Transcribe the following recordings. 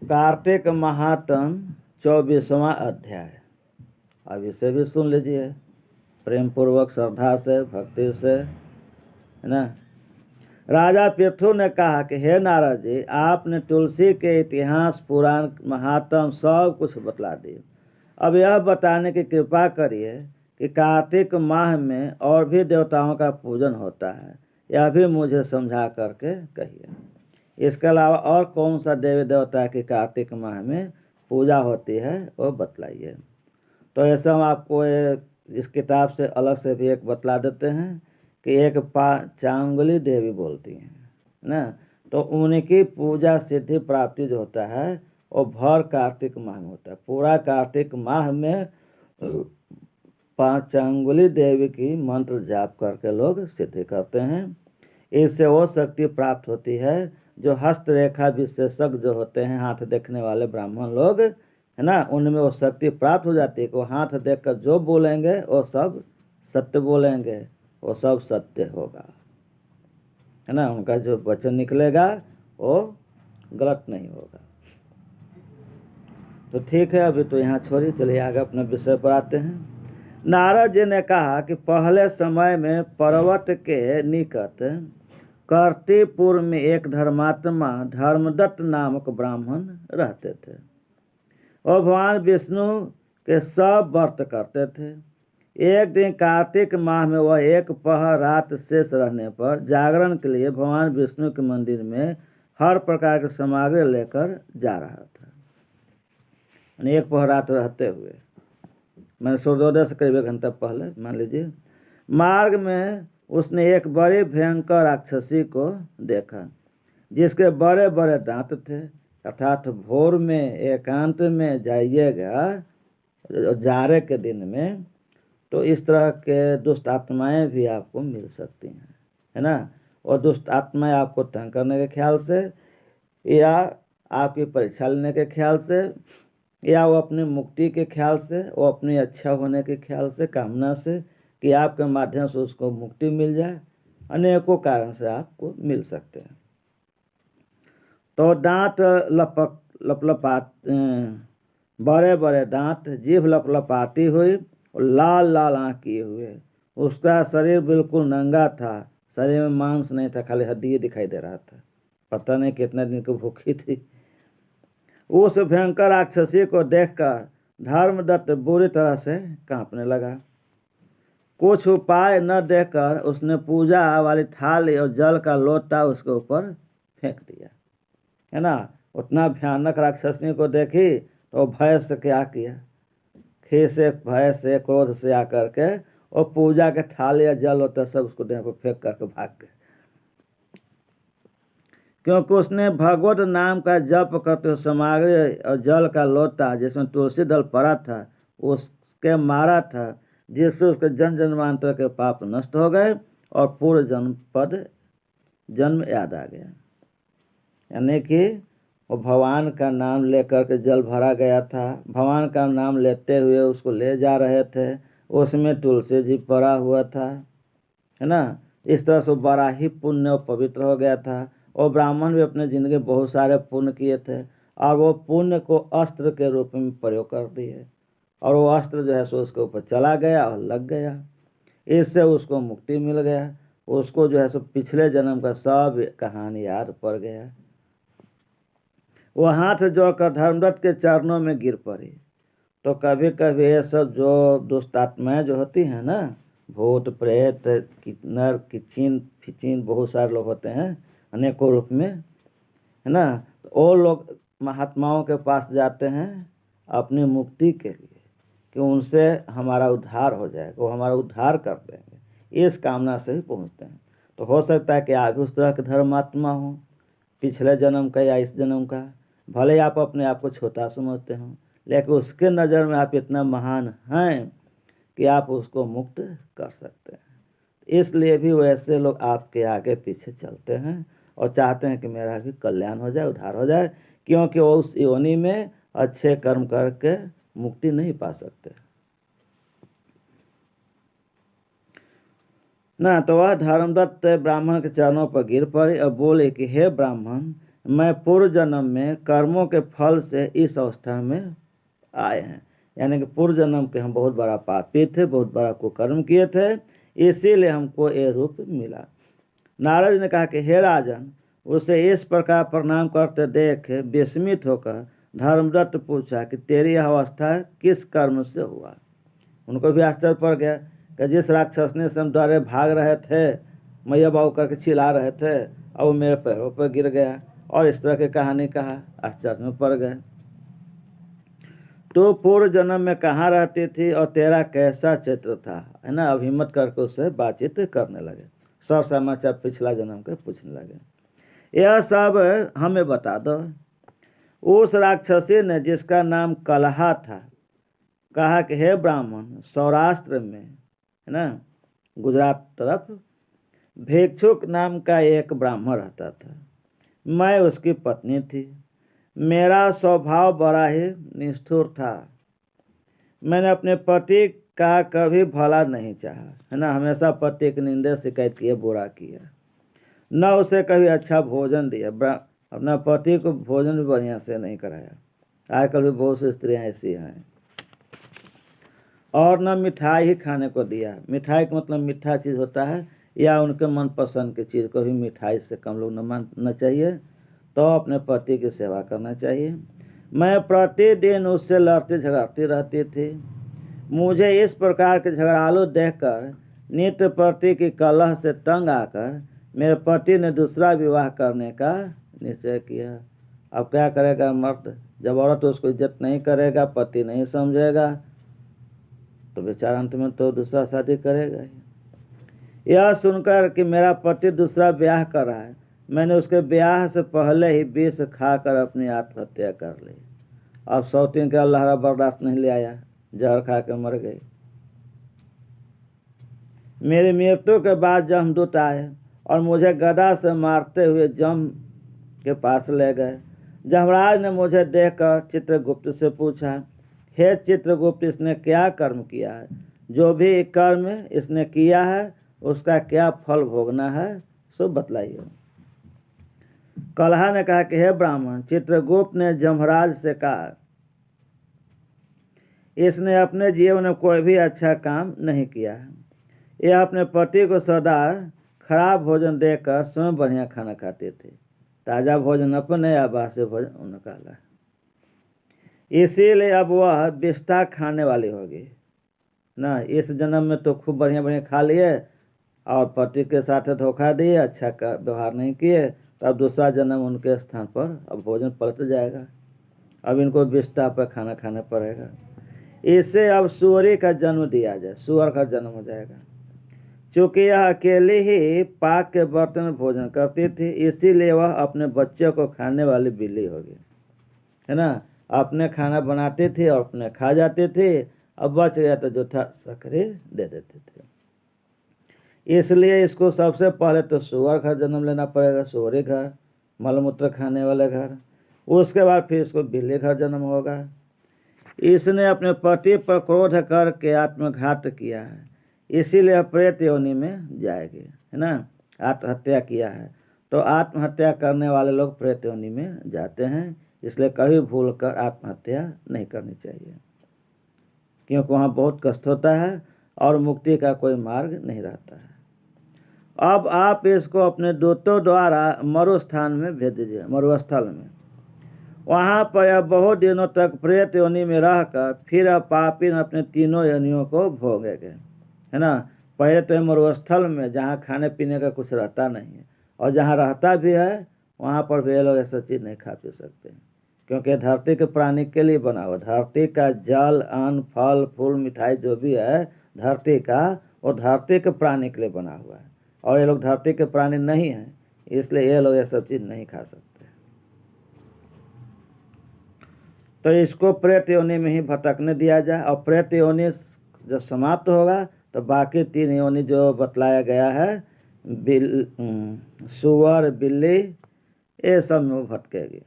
कार्तिक महात्म 24वां अध्याय। अब इसे भी सुन लीजिए प्रेम पूर्वक, श्रद्धा से, भक्ति से, है ना। राजा पृथु ने कहा कि हे नारद जी, आपने तुलसी के इतिहास, पुराण, महात्म सब कुछ बतला दिए। अब यह बताने की कृपा करिए कि कार्तिक माह में और भी देवताओं का पूजन होता है, यह भी मुझे समझा करके कहिए। इसके अलावा और कौन सा देवी देवता की कार्तिक माह में पूजा होती है वो बतलाइए। तो ऐसा हम आपको इस किताब से अलग से भी एक बतला देते हैं कि एक चांगुली देवी बोलती हैं ना, तो उनकी पूजा सिद्धि प्राप्ति जो होता है वो भर कार्तिक माह में होता है। पूरा कार्तिक माह में पांचांगुली देवी की मंत्र जाप करके लोग सिद्धि करते हैं। इससे वो शक्ति प्राप्त होती है जो हस्तरेखा विशेषज्ञ जो होते हैं, हाथ देखने वाले ब्राह्मण लोग, है ना, उनमें वो शक्ति प्राप्त हो जाती है कि वो हाथ देखकर जो बोलेंगे वो सब सत्य बोलेंगे, वो सब सत्य होगा, है ना। उनका जो वचन निकलेगा वो गलत नहीं होगा। तो ठीक है, अभी तो यहाँ छोड़िए, चलिए आगे अपने विषय पर आते हैं। नारद जी ने कहा कि पहले समय में पर्वत के निकट कर्तिपुर में एक धर्मात्मा धर्मदत्त नामक ब्राह्मण रहते थे। और भगवान विष्णु के सब व्रत करते थे। एक दिन कार्तिक माह में वह एक पहर रात शेष रहने पर जागरण के लिए भगवान विष्णु के मंदिर में हर प्रकार की सामग्री लेकर जा रहा था। एक पहर रात रहते हुए, मैंने सूर्योदय से करीब 1 घंटा पहले मान लीजिए, मार्ग में उसने एक बड़ी भयंकर राक्षसी को देखा जिसके बड़े बड़े दांत थे। अर्थात भोर में एकांत में जाइएगा जाड़े के दिन में तो इस तरह के दुष्ट आत्माएँ भी आपको मिल सकती हैं, है ना। और दुष्ट आत्माएँ आपको तंग करने के ख्याल से, या आपकी परीक्षा लेने के ख्याल से, या वो अपनी मुक्ति के ख्याल से, वो अपनी अच्छा होने के ख्याल से, कामना से कि आपके माध्यम से उसको मुक्ति मिल जाए, अनेकों कारण से आपको मिल सकते हैं। तो दांत लपलपात बड़े बड़े दांत, जीभ लपलपाती हुई और लाल लाल आँख किए हुए, उसका शरीर बिल्कुल नंगा था। शरीर में मांस नहीं था, खाली हड्डी दिखाई दे रहा था। पता नहीं कितने दिन की भूखी थी। उस भयंकर राक्षसी को देखकर धर्मदत्त बुरी तरह से कांपने लगा। कुछ उपाय न देखकर उसने पूजा वाली थाली और जल का लोटा उसके ऊपर फेंक दिया, है ना। उतना भयानक राक्षसी को देखी तो भय से क्या किया, खीस से, भय से, क्रोध से आकर के और पूजा के थाली या जल लोटा सब उसको देह पर फेंक करके भाग गए। क्योंकि उसने भगवत नाम का जप करते सामग्री और जल का लोटा जिसमें तुलसी दल पड़ा था उसके मारा था, जिससे उसके जन्म जन्मांतर के पाप नष्ट हो गए और पूर्व जन्म याद आ गया। यानी कि वो भगवान का नाम लेकर के जल भरा गया था, भगवान का नाम लेते हुए उसको ले जा रहे थे, उसमें तुलसी जी पड़ा हुआ था, है ना। इस तरह से बड़ा ही पुण्य और पवित्र हो गया था। और ब्राह्मण भी अपने ज़िंदगी बहुत सारे पुण्य किए थे और वो पुण्य को अस्त्र के रूप में प्रयोग कर दिए, और वो अस्त्र जो है सो उसके ऊपर चला गया और लग गया। इससे उसको मुक्ति मिल गया। उसको जो है सो पिछले जन्म का सब कहानी याद पड़ गया। वो हाथ जोड़कर धर्मदत्त के चरणों में गिर पड़ी। तो कभी कभी ये सब जो दुष्ट आत्माएँ जो होती हैं ना, भूत प्रेत किन्नर किचिन फिचिन, बहुत सारे लोग होते हैं अनेकों रूप में, है ना। तो वो लोग महात्माओं के पास जाते हैं अपनी मुक्ति के लिए कि उनसे हमारा उद्धार हो जाएगा, वो हमारा उद्धार कर देंगे, इस कामना से ही पहुंचते हैं। तो हो सकता है कि आप उस तरह के धर्मात्मा हो, पिछले जन्म का या इस जन्म का। भले ही आप अपने आप को छोटा समझते हो, लेकिन उसके नज़र में आप इतना महान हैं कि आप उसको मुक्त कर सकते हैं। इसलिए भी वैसे लोग आपके आगे पीछे चलते हैं और चाहते हैं कि मेरा भी कल्याण हो जाए, उद्धार हो जाए, क्योंकि वो उस योनि में अच्छे कर्म करके मुक्ति नहीं पा सकते ना। तो वह धर्मदत्त ब्राह्मण के चरणों पर गिर पड़े और बोले कि हे ब्राह्मण, मैं पूर्व जन्म में कर्मों के फल से इस अवस्था में आए हैं। यानी कि पूर्व जन्म के हम बहुत बड़ा पापी थे, बहुत बड़ा कुकर्म किए थे, इसीलिए हमको ये रूप मिला। नारद ने कहा कि हे राजन, उसे इस प्रकार प्रणाम करते देख विस्मित होकर धर्मदत्त पूछा कि तेरी यह अवस्था किस कर्म से हुआ। उनको भी आश्चर्य पड़ गया कि जिस राक्षस ने से हम द्वारे भाग रहे थे, मैया बाबू करके चिल्ला रहे थे, अब वो मेरे पैरों पर गिर गया और इस तरह की कहानी कहा। आश्चर्य में पड़ गए। तो पूर्व जन्म में कहाँ रहती थी और तेरा कैसा चित्र था, है ना। अब हिम्मत करके उससे बातचीत करने लगे, सर समाचार पिछला जन्म के पूछने लगे। यह सब हमें बता दो। उस राक्षसी ने, जिसका नाम कलहा था, कहा कि हे ब्राह्मण, सौराष्ट्र में, है ना, गुजरात तरफ भिक्षुक नाम का एक ब्राह्मण रहता था। मैं उसकी पत्नी थी। मेरा स्वभाव बड़ा ही निष्ठुर था। मैंने अपने पति का कभी भला नहीं चाहा, है ना। हमेशा पति की निंदा शिकायत किया, बुरा किया, न उसे कभी अच्छा भोजन दिया। अपना पति को भोजन भी बढ़िया से नहीं कराया। आजकल भी बहुत सी स्त्रियाँ ऐसी हैं। और न मिठाई ही खाने को दिया। मिठाई का मतलब मीठा चीज़ होता है, या उनके मनपसंद की चीज़ को भी मिठाई से कम लोग न मानना चाहिए। तो अपने पति की सेवा करना चाहिए। मैं प्रतिदिन उससे लड़ती झगड़ती रहती थी। मुझे इस प्रकार के झगड़ालू देखकर नित्य पति की कलह से तंग आकर मेरे पति ने दूसरा विवाह करने का निश्चय किया। अब क्या करेगा मर्द, जब औरत उसको इज्जत नहीं करेगा, पति नहीं समझेगा, तो बेचारा अंत में तो दूसरा शादी करेगा ही। यह सुनकर कि मेरा पति दूसरा ब्याह कर रहा है, मैंने उसके ब्याह से पहले ही विष खाकर अपनी आत्महत्या कर ली। अब सौतीन का लहरा बर्दाश्त नहीं ले आया, जहर खा के मर गई। मेरी मृत्यु के बाद यमदूत आए और मुझे गदा से मारते हुए जम के पास ले गए। जमराज ने मुझे देखकर चित्रगुप्त से पूछा, हे चित्रगुप्त, इसने क्या कर्म किया है? जो भी कर्म इसने किया है उसका क्या फल भोगना है, सो बतलाइए। कलहा ने कहा कि हे ब्राह्मण, चित्रगुप्त ने जमराज से कहा, इसने अपने जीवन में कोई भी अच्छा काम नहीं किया है। यह अपने पति को सदा खराब भोजन देकर स्वयं बढ़िया खाना खाते थे। ताज़ा भोजन अपने या बासी भोजन उनका ला, इसीलिए अब वह विष्ठा खाने वाली होगी ना। इस जन्म में तो खूब बढ़िया बढ़िया खा लिए और पति के साथ धोखा दिए, अच्छा का व्यवहार नहीं किए, तो अब दूसरा जन्म उनके स्थान पर अब भोजन पलट जाएगा। अब इनको विष्ठा पर खाना खाना पड़ेगा। इससे अब सुअरी का जन्म दिया जाए, सुअर का जन्म हो जाएगा। चूँकि यह अकेले ही पाक के बर्तन में भोजन करती थी, इसीलिए वह अपने बच्चे को खाने वाली बिल्ली होगी, है ना। अपने खाना बनाती थी और अपने खा जाती थी, अब बच गया तो जो था सकरी दे देते थे। इसलिए इसको सबसे पहले तो सुअर घर जन्म लेना पड़ेगा, सुअरी घर, मलमूत्र खाने वाले घर। उसके बाद फिर इसको बिल्ली घर जन्म होगा। इसने अपने पति पर क्रोध करके आत्मघात किया है, इसीलिए प्रेत योनि में जाएगी, है ना। आत्महत्या किया है तो आत्महत्या करने वाले लोग प्रेत योनि में जाते हैं। इसलिए कभी भूल कर आत्महत्या नहीं करनी चाहिए, क्योंकि वहाँ बहुत कष्ट होता है और मुक्ति का कोई मार्ग नहीं रहता है। अब आप इसको अपने दूतों द्वारा मरुस्थान में भेज दीजिए, मरुस्थल में। वहाँ पर यह बहुत दिनों तक प्रेत योनि में रहकर फिर अब पापी अपने तीनों योनियों को भोगेंगे, है ना। पहले तो मरुस्थल में जहाँ खाने पीने का कुछ रहता नहीं है, और जहाँ रहता भी है वहाँ पर भी ये लोग ऐसा चीज़ नहीं खा पी सकते, क्योंकि धरती के प्राणी के लिए बना हुआ। धरती का जल, अन्न, फल फूल, मिठाई जो भी है धरती का, वो धरती के प्राणी के लिए बना हुआ है, और ये लोग धरती के प्राणी नहीं हैं, इसलिए ये लोग ये सब चीज़ नहीं खा सकते। तो इसको प्रेत योनि में ही भटकने दिया जाए, और प्रेत योनि जब समाप्त होगा तो बाकी तीन योनि जो बतलाया गया है, सुअर, बिल्ली, ये सब में वो भटकेगी।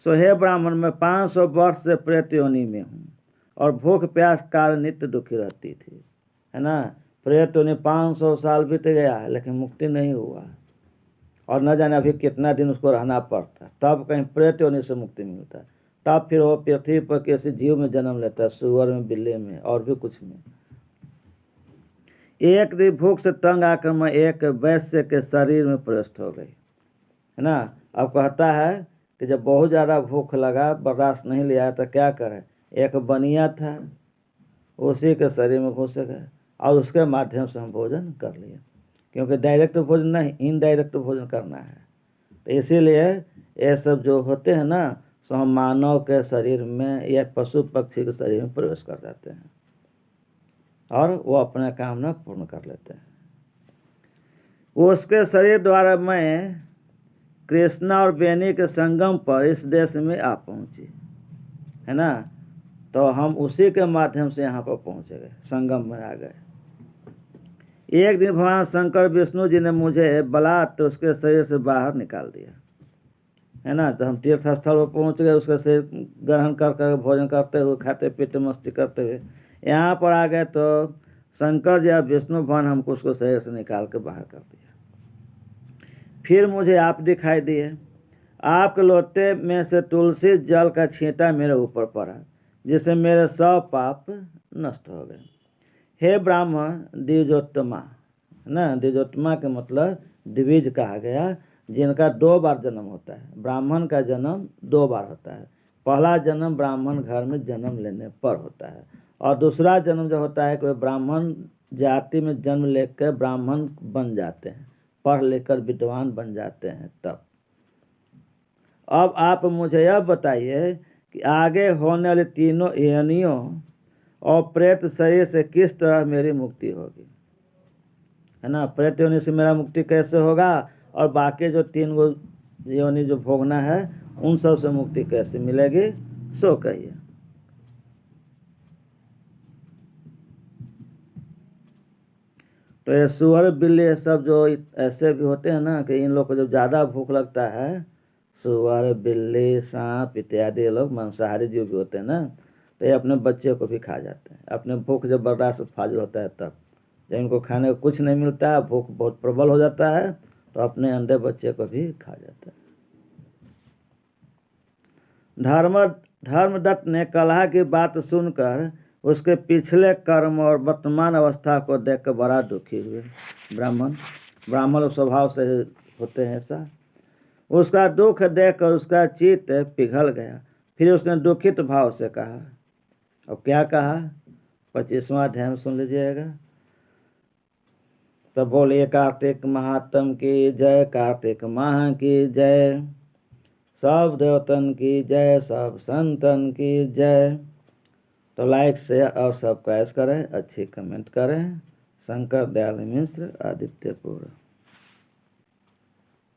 सो हे ब्राह्मण, मैं 500 वर्ष से प्रेत योनि में हूँ और भूख प्यास कारण नित्य दुखी रहती थी, है ना। प्रेत योनि 500 साल बीत गया है लेकिन मुक्ति नहीं हुआ, और न जाने अभी कितना दिन उसको रहना पड़ता है, तब कहीं प्रेत योनि से मुक्ति मिलता है, तब फिर वो पृथ्वी पर किसी जीव में जन्म लेता है, सुअर में, बिल्ली में और भी कुछ में। एक दिन भूख से तंग आकर मैं एक वैश्य के शरीर में प्रविष्ट हो गई, है ना। अब कहता है कि जब बहुत ज़्यादा भूख लगा, बर्दाश्त नहीं लिया तो क्या करें, एक बनिया था, उसी के शरीर में घुस गए और उसके माध्यम से हम भोजन कर लिए, क्योंकि डायरेक्ट भोजन नहीं, इनडायरेक्ट भोजन करना है। तो इसीलिए ये सब जो होते हैं ना, सो हम मानव के शरीर में या पशु पक्षी के शरीर में प्रवेश कर जाते हैं और वो अपना कामना पूर्ण कर लेते हैं। उसके शरीर द्वारा मैं कृष्णा और बेनी के संगम पर इस देश में आ पहुँची, है ना। तो हम उसी के माध्यम से यहाँ पर पहुँच गए, संगम में आ गए। एक दिन भगवान शंकर विष्णु जी ने मुझे बलात् तो उसके शरीर से बाहर निकाल दिया, है ना। तो हम तीर्थ स्थल पर पहुँच गए, उसका शरीर ग्रहण कर भोजन करते हुए, खाते पीते मस्ती करते हुए यहाँ पर आ गए। तो शंकर जी या विष्णु भगवान हमको उसको शरीर से निकाल के बाहर कर दिया। फिर मुझे आप दिखाई दिए, आपके लोटे में से तुलसी जल का छींटा मेरे ऊपर पड़ा, जिससे मेरे सब पाप नष्ट हो गए। हे ब्राह्मण द्विजोत्तमा, है ना। द्विजोत्तमा के मतलब द्विज कहा गया, जिनका 2 बार जन्म होता है। ब्राह्मण का जन्म 2 बार होता है। पहला जन्म ब्राह्मण घर में जन्म लेने पर होता है, और दूसरा जन्म जो होता है कि ब्राह्मण जाति में जन्म लेकर ब्राह्मण बन जाते हैं, पढ़ लेकर विद्वान बन जाते हैं तब। अब आप मुझे यह बताइए कि आगे होने वाली तीनों योनियों और प्रेत शरीर से किस तरह मेरी मुक्ति होगी, है ना। प्रेत योनि से मेरा मुक्ति कैसे होगा, और बाकी जो 3 गो योनि जो भोगना है उन सब से मुक्ति कैसे मिलेगी, सो कहिए। तो ये सुअर बिल्ली ये सब जो ऐसे भी होते हैं ना, कि इन लोग को जब ज़्यादा भूख लगता है, सुअर बिल्ली सांप इत्यादि ये लोग मांसाहारी जीव भी होते हैं ना, तो ये अपने बच्चे को भी खा जाते हैं। अपने भूख जब बर्दाश्त फाजिल होता है तब, जब इनको खाने को कुछ नहीं मिलता है, भूख बहुत प्रबल हो जाता है, तो अपने अंडे बच्चे को भी खा जाता है। धर्मदत्त ने कलह की बात सुनकर उसके पिछले कर्म और वर्तमान अवस्था को देखकर बड़ा दुखी हुए। ब्राह्मण स्वभाव से होते हैं ऐसा। उसका दुख देखकर उसका चित्त पिघल गया। फिर उसने दुखित भाव से कहा, अब क्या कहा 25वां अध्याय में सुन लीजिएगा। तो बोलिए, कार्तिक महात्म की जय, कार्तिक माह की जय, सब देवतन की जय, सब संतन की जय। तो लाइक शेयर और सब्सक्राइब करें, अच्छी कमेंट करें। शंकर दयाल मिश्र, आदित्यपुर।